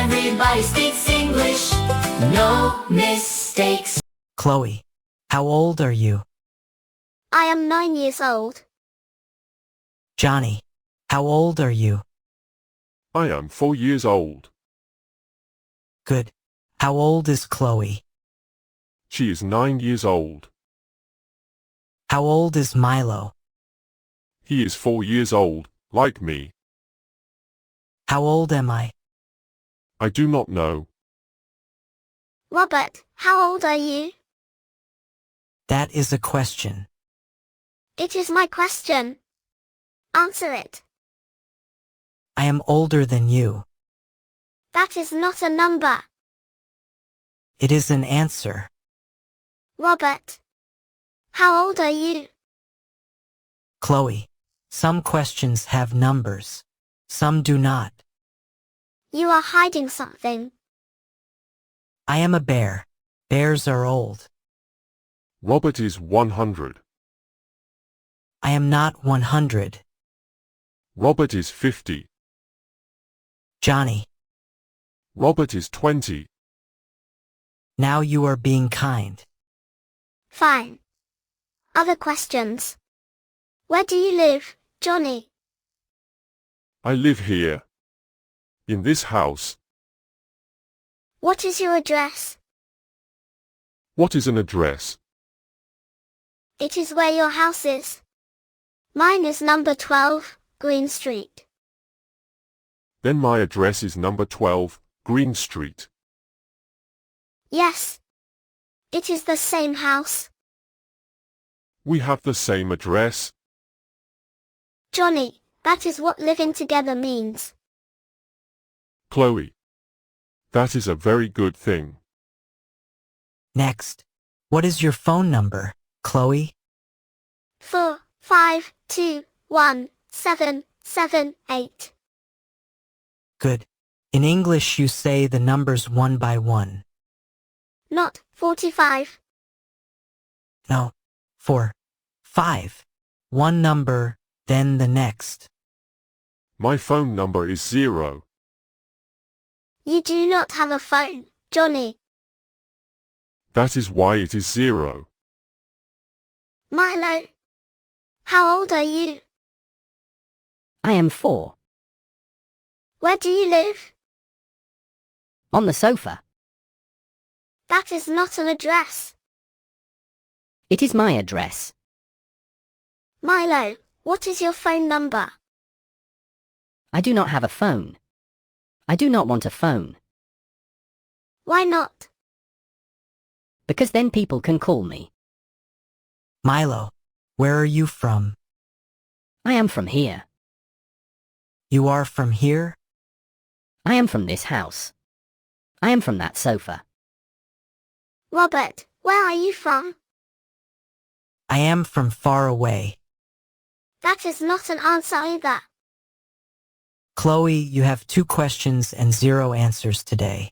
Everybody speaks English, no mistakes. Chloe, how old are you? I am 9 years old. Johnny, how old are you? I am 4 years old. Good. How old is Chloe? She is 9 years old. How old is Milo? He is 4 years old, like me. How old am I? I do not know. Robert, how old are you? That is a question. It is my question. Answer it. I am older than you. That is not a number. It is an answer. Robert, how old are you? Chloe, some questions have numbers. Some do not. You are hiding something. I am a bear. Bears are old. Robert is 100. I am not 100. Robert is 50. Johnny, Robert is 20. now you are being kind. Fine. Other questions. Where do you live, Johnny? I live here. In this house. What is your address? What is an address? It is where your house is. Mine is number 12, Green Street. Then my address is number 12, Green Street. Yes. It is the same house. We have the same address. Johnny, that is what living together means. Chloe. That is a very good thing. Next. What is your phone number, Chloe? 4521778. Good. In English you say the numbers one by one. Not 45. No. 4. 5. One number, then the next. My phone number is 0. You do not have a phone, Johnny. That is why it is 0. Milo. How old are you? I am 4. Where do you live? On the sofa. That is not an address. It is my address. Milo, what is your phone number? I do not have a phone. I do not want a phone. Why not? Because then people can call me. Milo, where are you from? I am from here. You are from here? I am from this house. I am from that sofa. Robert, where are you from? I am from far away. That is not an answer either. Chloe, you have 2 questions and 0 answers today.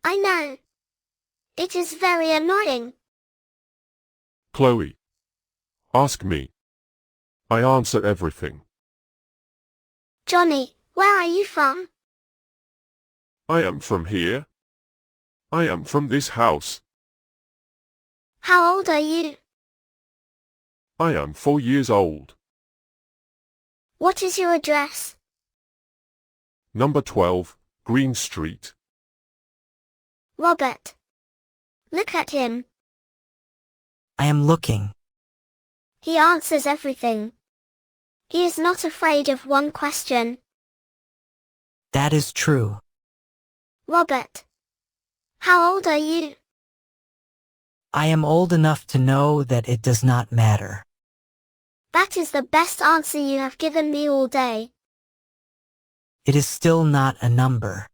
I know. It is very annoying. Chloe. Ask me. I answer everything. Johnny, where are you from? I am from here. I am from this house. How old are you? I am 4 years old. What is your address? Number 12, Green Street. Robert. Look at him. I am looking. He answers everything. He is not afraid of one question. That is true. Robert. How old are you? I am old enough to know that it does not matter. That is the best answer you have given me all day. It is still not a number.